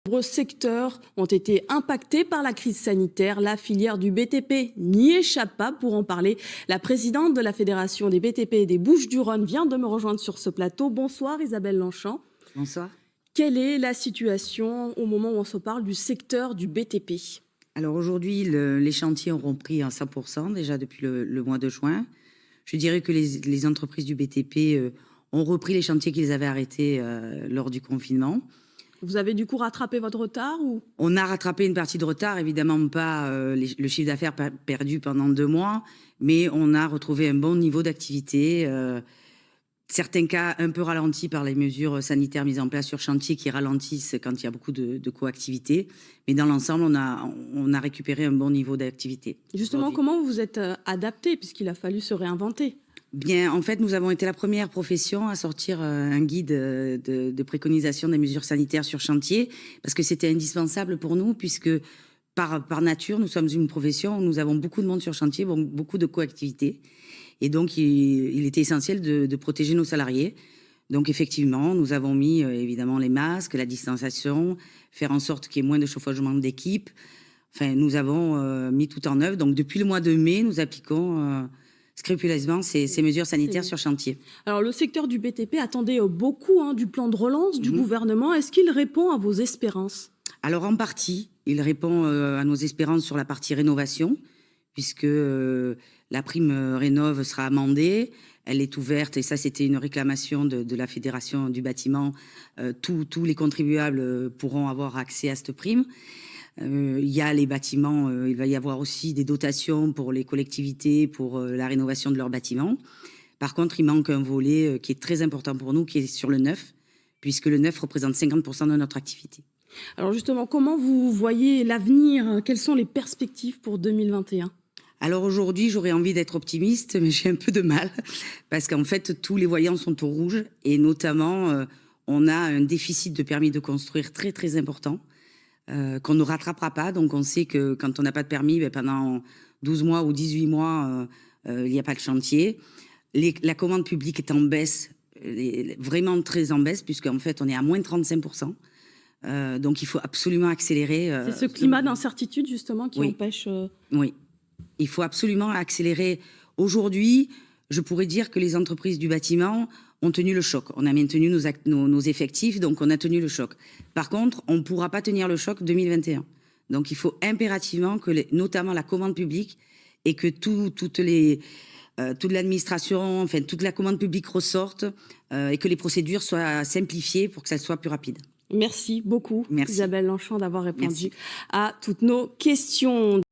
Nombreux secteurs ont été impactés par la crise sanitaire. La filière du BTP n'y échappe pas. Pour en parler, la présidente de la Fédération des BTP et des Bouches-du-Rhône vient de me rejoindre sur ce plateau. Bonsoir Isabelle Lanchamp. Bonsoir. Quelle est la situation au moment où on se parle du secteur du BTP? Alors aujourd'hui, les chantiers ont repris à 100% déjà depuis le mois de juin. Je dirais que les entreprises du BTP ont repris les chantiers qu'ils avaient arrêtés lors du confinement. Vous avez du coup rattrapé votre retard ou... On a rattrapé une partie de retard, évidemment pas le chiffre d'affaires perdu pendant 2 mois, mais on a retrouvé un bon niveau d'activité. Certains cas un peu ralentis par les mesures sanitaires mises en place sur chantier qui ralentissent quand il y a beaucoup de coactivité. Mais dans l'ensemble, on a récupéré un bon niveau d'activité. Justement, comment vous vous êtes adapté puisqu'il a fallu se réinventer? Bien, en fait, nous avons été la première profession à sortir un guide de préconisation des mesures sanitaires sur chantier parce que c'était indispensable pour nous puisque par nature, nous sommes une profession où nous avons beaucoup de monde sur chantier, beaucoup de coactivité. Et donc, il était essentiel de protéger nos salariés. Donc, effectivement, nous avons mis évidemment les masques, la distanciation, faire en sorte qu'il y ait moins de chauffagement d'équipe. Enfin, nous avons mis tout en œuvre. Donc, depuis le mois de mai, nous appliquons scrupuleusement ces mesures sanitaires sur chantier. Alors, le secteur du BTP attendait beaucoup du plan de relance du gouvernement. Est-ce qu'il répond à vos espérances? Alors, en partie, il répond à nos espérances sur la partie rénovation, puisque la prime Rénov' sera amendée. Elle est ouverte, et ça, c'était une réclamation de la Fédération du bâtiment. Tous les contribuables pourront avoir accès à cette prime. Il y a les bâtiments, il va y avoir aussi des dotations pour les collectivités, pour la rénovation de leurs bâtiments. Par contre, il manque un volet qui est très important pour nous, qui est sur le neuf, puisque le neuf représente 50% de notre activité. Alors justement, comment vous voyez l'avenir? Quelles sont les perspectives pour 2021? Alors aujourd'hui, j'aurais envie d'être optimiste, mais j'ai un peu de mal, parce qu'en fait, tous les voyants sont au rouge, et notamment, on a un déficit de permis de construire très très important, qu'on ne rattrapera pas. Donc on sait que quand on n'a pas de permis, pendant 12 mois ou 18 mois, il n'y a pas de chantier. La commande publique est en baisse, vraiment très en baisse, puisqu'en fait, on est à moins de 35%. Donc il faut absolument accélérer. C'est ce climat d'incertitude justement qui empêche... Oui, il faut absolument accélérer. Aujourd'hui, je pourrais dire que les entreprises du bâtiment ont tenu le choc. On a maintenu nos effectifs, donc on a tenu le choc. Par contre, on ne pourra pas tenir le choc 2021. Donc il faut impérativement que, notamment la commande publique, et que toute l'administration, enfin toute la commande publique ressorte, et que les procédures soient simplifiées pour que ça soit plus rapide. Merci beaucoup, Merci. Isabelle Lanchamp, d'avoir répondu à toutes nos questions.